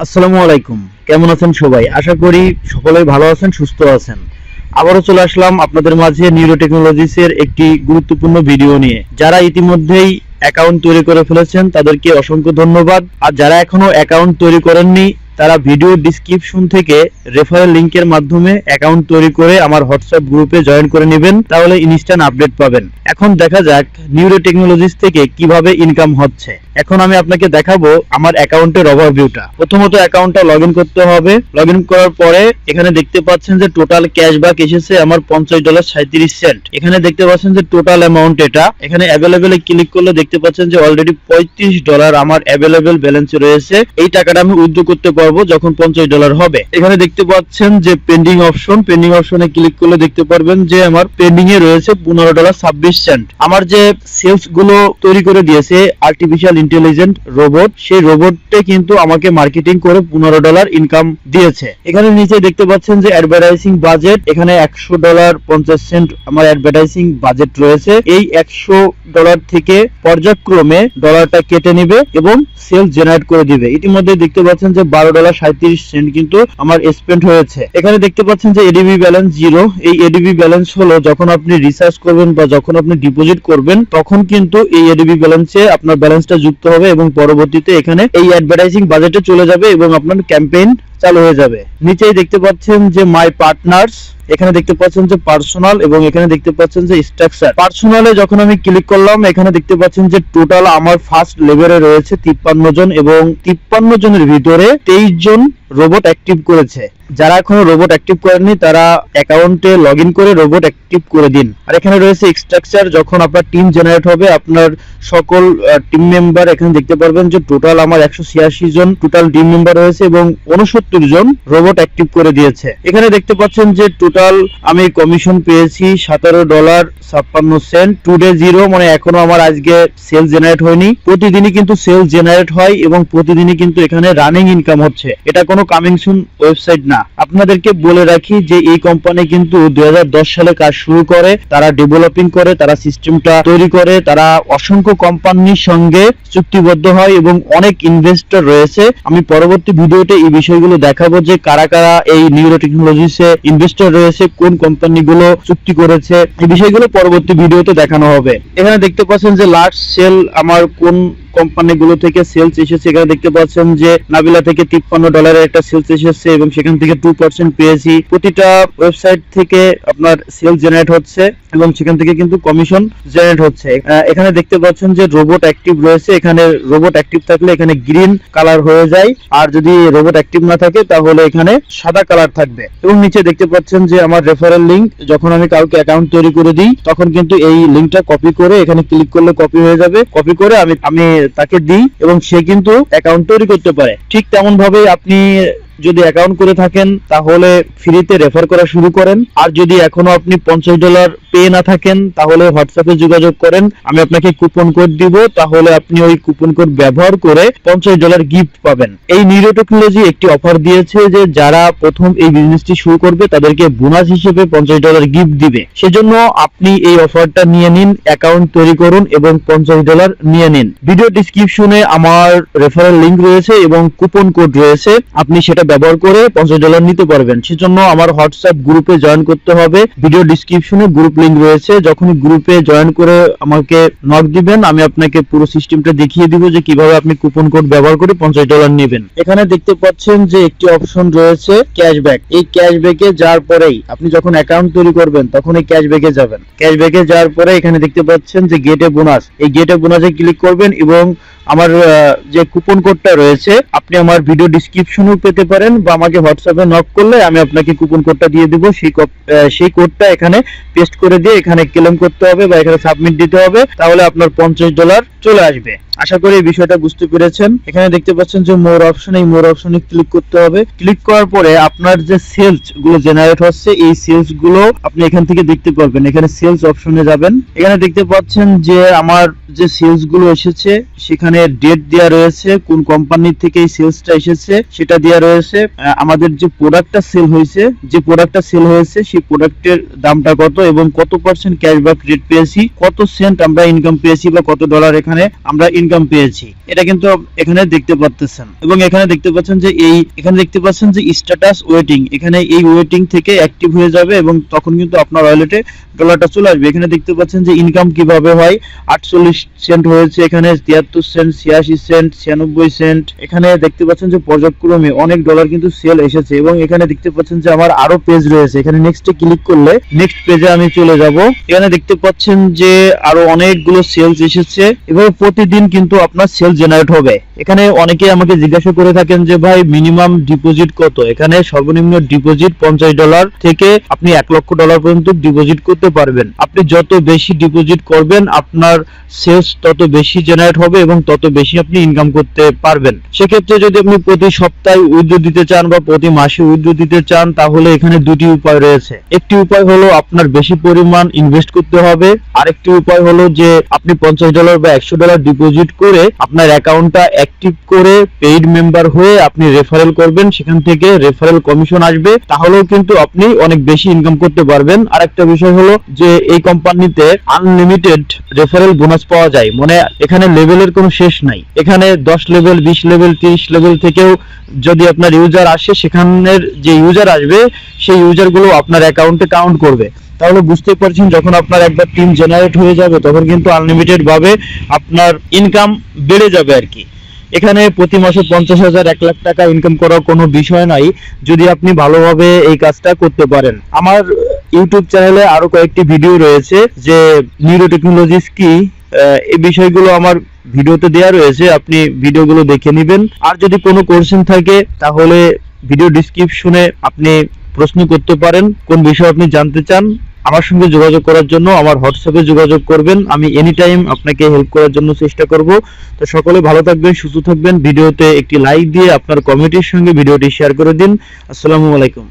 আসসালামু আলাইকুম। কেমন আছেন সবাই? আশা করি সকলেই ভালো আছেন, সুস্থ আছেন। আবারও চলে আসলাম আপনাদের মাঝে নিউরো টেকনোলজিসের একটি গুরুত্বপূর্ণ ভিডিও নিয়ে। যারা ইতিমধ্যেই অ্যাকাউন্ট তৈরি করে ফেলেছেন তাদেরকে অসংখ্য ধন্যবাদ। আর যারা এখনো অ্যাকাউন্ট তৈরি করেননি তারা ভিডিও ডেসক্রিপশন থেকে রেফারেল লিংকের মাধ্যমে অ্যাকাউন্ট তৈরি করে আমার হোয়াটসঅ্যাপ গ্রুপে জয়েন করে নেবেন, তাহলে ইনস্ট্যান্ট আপডেট পাবেন। এখন দেখা যাক নিউরো টেকনোলজিস থেকে কিভাবে ইনকাম হচ্ছে। এখন আমি আপনাকে দেখাবো আমার অ্যাকাউন্টের ওভারভিউটা। প্রথমত অ্যাকাউন্টটা লগইন করতে হবে। লগইন করার পরে এখানে দেখতে পাচ্ছেন যে টোটাল ক্যাশব্যাক এসেছে আমার $50.37। এখানে দেখতে পাচ্ছেন যে টোটাল অ্যামাউন্ট এটা। এখানে অ্যাভেলেবেল এ ক্লিক করলে দেখতে পাচ্ছেন যে অলরেডি $35 আমার অ্যাভেলেবেল ব্যালেন্সে রয়েছে। এই টাকাটা আমি উইথড্র করতে পারবো যখন $50 হবে। এখানে দেখতে পাচ্ছেন যে পেন্ডিং অপশন, পেন্ডিং অপশনে ক্লিক করলে দেখতে পারবেন যে আমার পেন্ডিং এ রয়েছে $15.26। আমার যে সেলস গুলো তৈরি করে দিয়েছে আর্টিফিশিয়াল ইন্টেলিজেন্ট রোবট, সেই রোবটে কিন্তু আমাকে মার্কেটিং করে $15 ইনকাম দিয়েছে। এখানে নিচে দেখতে পাচ্ছেন যে অ্যাডভার্টাইজিং বাজেট, এখানে $100.50 আমার অ্যাডভার্টাইজিং বাজেট রয়েছে। এই $100 থেকে পর্যায়ক্রমে ডলারটা কেটে নিবে এবং সেল জেনারেট করে দিবে। ইতিমধ্যে দেখতে পাচ্ছেন যে $12.37 কিন্তু আমার স্পেন্ড হয়েছে। এখানে দেখতে পাচ্ছেন যে এডিবি ব্যালেন্স 0। এই এডিবি ব্যালেন্স হলো যখন আপনি রিসার্চ করবেন বা যখন আপনি ডিপোজিট করবেন তখন কিন্তু এই এডিবি ব্যালেন্সে আপনার ব্যালেন্সটা যুক্ত হবে এবং পরবর্তীতে এখানে এই অ্যাডভার্টাইজিং বাজেটে চলে যাবে এবং আপনার ক্যাম্পেইন চালু হয়ে যাবে। নিচেই দেখতে পাচ্ছেন যে মাই পার্টনার্স, এখানে দেখতে পাচ্ছেন যে পার্সোনাল এবং এখানে দেখতে পাচ্ছেন যে স্ট্রাকচার। পার্সোনালে যখন আমি ক্লিক করলাম এখানে দেখতে পাচ্ছেন যে টোটাল আমার ফার্স্ট লেভেলে রয়েছে 53 জন এবং 53 জনের ভিতরে 23 জন রোবট অ্যাক্টিভ করেছে। যারা এখনো রোবট অ্যাক্টিভ করেননি তারা অ্যাকাউন্টে লগইন করে রোবট অ্যাক্টিভ করে দিন। আর এখানে রয়েছে স্ট্রাকচার, যখন আপনার টিম জেনারেট হবে আপনার সকল টিম মেম্বার এখানে দেখতে পারবেন যে টোটাল আমার 186 জন টোটাল টিম মেম্বার রয়েছে এবং 69 জন রোবট অ্যাক্টিভ করে দিয়েছে। এখানে দেখতে পাচ্ছেন যে টোটাল আমি কমিশন পেয়েছি $17.56। টুডে 0 মানে এখনো আমার আজকে সেল জেনারেট হয়নি। প্রতিদিনই কিন্তু সেল জেনারেট হয় এবং প্রতিদিনই কিন্তু এখানে রানিং ইনকাম হচ্ছে। এটা কোনো কামিং সুন ওয়েবসাইট না। আপনাদেরকে বলে রাখি যে এই কোম্পানি কিন্তু 2010 সালে কাজ শুরু করে, তারা ডেভেলপিং করে, তারা সিস্টেমটা তৈরি করে, তারা অসংখ্য কোম্পানির সঙ্গে চুক্তিবদ্ধ হয় এবং অনেক ইনভেস্টর রয়েছে। আমি পরবর্তী ভিডিওতে এই বিষয়গুলো দেখাবো যে কারা কারা এই নিউরো টেকনোলজিসে ইনভেস্টর রয়েছে, কোন কোম্পানিগুলো চুক্তি করেছে, এই বিষয়গুলো পরবর্তী ভিডিওতে দেখানো হবে। এখানে দেখতে পাচ্ছেন যে লাস্ট সেল আমার কোন কোম্পানিগুলো থেকে সেলস এসেছে। এখানে দেখতে পাচ্ছেন যে নাবিলা থেকে $53 একটা সেলস এসেছে এবং সেখান থেকে 2% পেয়েছি। প্রতিটা ওয়েবসাইট থেকে আপনার সেল জেনারেট হচ্ছে এবং সেখান থেকে কিন্তু কমিশন জেনারেট হচ্ছে। এখানে দেখতে পাচ্ছেন যে রোবট অ্যাক্টিভ রয়েছে। এখানে রোবট অ্যাক্টিভ থাকলে এখানে গ্রিন কালার হয়ে যায়, আর যদি রোবট অ্যাক্টিভ না থাকে তাহলে এখানে সাদা কালার থাকবে। এবং নিচে দেখতে পাচ্ছেন যে আমার রেফারেল লিংক, যখন আমি কাউকে অ্যাকাউন্ট তৈরি করে দিই তখন কিন্তু এই লিংকটা কপি করে এখানে ক্লিক করলে কপি হয়ে যাবে। কপি করে আমি তাকে দিই এবং সে কিন্তু অ্যাকাউন্ট তৈরি করতে পারে। ঠিক তেমন ভাবে আপনি যদি অ্যাকাউন্ট করে থাকেন তাহলে ফ্রিতে রেফার করা শুরু করেন। আর যদি এখনো আপনি $50 পেয়ে না থাকেন তাহলে হোয়াটসঅ্যাপে যোগাযোগ করেন, আমি আপনাকে কুপন কোড দিব, তাহলে আপনি ওই কুপন কোড ব্যবহার করে $50 গিফট পাবেন। এই নিউরো টেকনোলজি একটি অফার দিয়েছে যে যারা প্রথম এই বিজনেসটি শুরু করবে তাদেরকে বোনাস হিসেবে $50 গিফট দিবে। সেজন্য আপনি এই অফারটা নিয়ে নিন, অ্যাকাউন্ট তৈরি করুন এবং $50 নিয়ে নিন। ভিডিও ডেসক্রিপশনে আমার রেফারেল লিংক রয়েছে এবং কুপন কোড রয়েছে, আপনি সেটা ব্যবহার করে $50 নিতে পারবেন। সেজন্য আমার হোয়াটসঅ্যাপ গ্রুপে জয়েন করতে হবে। ভিডিও ডেসক্রিপশনে গ্রুপ লিংক রয়েছে, যখনই গ্রুপে জয়েন করে আমাকে নক দিবেন আমি আপনাকে পুরো সিস্টেমটা দেখিয়ে দিব যে কিভাবে আপনি কুপন কোড ব্যবহার করে $50 নেবেন। এখানে দেখতে পাচ্ছেন যে একটি অপশন রয়েছে ক্যাশব্যাক। এই ক্যাশব্যাকে যাওয়ার পরেই আপনি যখন অ্যাকাউন্ট তৈরি করবেন তখন এই ক্যাশব্যাকে যাবেন। ক্যাশব্যাকে যাওয়ার পরে এখানে দেখতে পাচ্ছেন যে গেট এ বোনাস, এই গেট এ বোনাসে ক্লিক করবেন এবং আমার যে কুপন কোডটা রয়েছে আপনি আমার ভিডিও ডেসক্রিপশনেও পেতে পারেন বা আমাকে হোয়াটসঅ্যাপে নক করলে আমি আপনাকে কুপন কোডটা দিয়ে দেব। সেই কোডটা এখানে পেস্ট করে দিয়ে এখানে ক্লেম করতে হবে বা এখানে সাবমিট দিতে হবে, তাহলে আপনার $50 চলে আসবে। আশা করি এই বিষয়টা বুঝতে পেরেছেন। এখানে দেখতে পাচ্ছেন যে মোর অপশন, এই মোর অপশনে ক্লিক করতে হবে। ক্লিক করার পরে আপনার যে সেলস গুলো জেনারেট হচ্ছে এই সেলস গুলো আপনি এখান থেকে দেখতে পারবেন। এখানে সেলস অপশনে যাবেন, এখানে দেখতে পাচ্ছেন যে আমার যে সেলস গুলো এসেছে সেখানে ডেট দেওয়া রয়েছে, কোন কোম্পানি থেকে এই সেলসটা এসেছে সেটা দেওয়া রয়েছে। আমাদের যে প্রোডাক্টটা সেল হয়েছে, সেই প্রোডাক্টের দামটা কত এবং কত % ক্যাশব্যাক রেট পেয়েছি, কত সেন্ট আমরা ইনকাম পেয়েছি বা কত ডলার এখানে আমরা ইনকাম ইনকাম পেয়েছি, এটা কিন্তু এখানে দেখতে পাচ্ছেন। এবং এখানে দেখতে পাচ্ছেন যে স্ট্যাটাস ওয়েটিং, এখানে এই ওয়েটিং থেকে অ্যাক্টিভ হয়ে যাবে এবং তখন কিন্তু আপনার ওয়ালেটে ডলারটা চলে আসবে। এখানে দেখতে পাচ্ছেন যে ইনকাম কিভাবে হয়, 48 সেন্ট হয়েছে, এখানে 73 সেন্ট, 86 সেন্ট, 96 সেন্ট। এখানে দেখতে পাচ্ছেন যে পর্যায়ক্রমে অনেক ডলার কিন্তু সেল এসেছে। এবং এখানে দেখতে পাচ্ছেন যে আমার আরো পেজ রয়েছে, এখানে নেক্সটে ক্লিক করলে নেক্সট পেজে আমি চলে যাব। এখানে দেখতে পাচ্ছেন যে আরো অনেকগুলো সেলস এসেছে। এভাবে প্রতিদিন কিন্তু আপনার সেল জেনারেট হবে। এখানে অনেকে আমাকে জিজ্ঞাসা করে থাকেন যে ভাই মিনিমাম ডিপোজিট কত। এখানে সর্বনিম্ন ডিপোজিট $50 থেকে আপনি $1,00,000 পর্যন্ত ডিপোজিট করতে পারবেন। আপনি যত বেশি ডিপোজিট করবেন আপনার সেলস তত বেশি জেনারেট হবে এবং তত বেশি আপনি ইনকাম করতে পারবেন। সেক্ষেত্রে যদি আপনি প্রতি সপ্তাহে উইথড্র দিতে চান বা প্রতি মাসে উইথড্র দিতে চান, তাহলে এখানে দুটি উপায় রয়েছে। একটি উপায় হলো আপনার বেশি পরিমাণ ইনভেস্ট করতে হবে, আরেকটি উপায় হলো যে আপনি $50 বা $100 ডিপোজিট করে আপনার অ্যাকাউন্টটা অ্যাক্টিভ করে পেইড মেম্বার হয়ে আপনি রেফারেল করবেন, সেখান থেকে রেফারেল কমিশন আসবে, তাহলেও কিন্তু আপনি অনেক বেশি ইনকাম করতে পারবেন। আরেকটা বিষয় হলো যে এই কোম্পানিতে আনলিমিটেড রেফারেল বোনাস পাওয়া যায়, মানে এখানে লেভেলের কোনো শেষ নাই। এখানে 10 লেভেল, 20 লেভেল, 30 লেভেল থেকেও যদি আপনার ইউজার আসে, সেখানের যে ইউজার আসবে সেই ইউজারগুলো আপনার অ্যাকাউন্টে কাউন্ট করবে। তাহলে বুঝতে পারছেন যখন আপনার একবার টিম জেনারেট হয়ে যাবে তখন কিন্তু আনলিমিটেড ভাবে আপনার ইনকাম বেড়ে যাবে আর কি। এখানে প্রতি মাসে 50,000 1 লাখ টাকা ইনকাম করার কোনো বিষয় নাই, যদি আপনি ভালোভাবে এই কাজটা করতে পারেন। আমার ইউটিউব চ্যানেলে আরো কয়েকটি ভিডিও রয়েছে যে নিউরো টেকনোলজিস কি, এই বিষয়গুলো আমার ভিডিওতে দেওয়া রয়েছে, আপনি ভিডিওগুলো দেখে নেবেন। আর যদি কোনো কোশ্চেন থাকে তাহলে ভিডিও ডেসক্রিপশনে আপনি প্রশ্ন করতে পারেন, কোন বিষয় আপনি জানতে চান। আমার সঙ্গে যোগাযোগ করার জন্য আমার হোয়াটসঅ্যাপে যোগাযোগ করবেন, আমি এনি টাইম আপনাকে হেল্প করার জন্য চেষ্টা করব। তো সকলে ভালো থাকবেন, সুস্থ থাকবেন। ভিডিওতে একটি লাইক দিয়ে আপনার কমিউনিটির সঙ্গে ভিডিওটি শেয়ার করে দিন। আসসালামু আলাইকুম।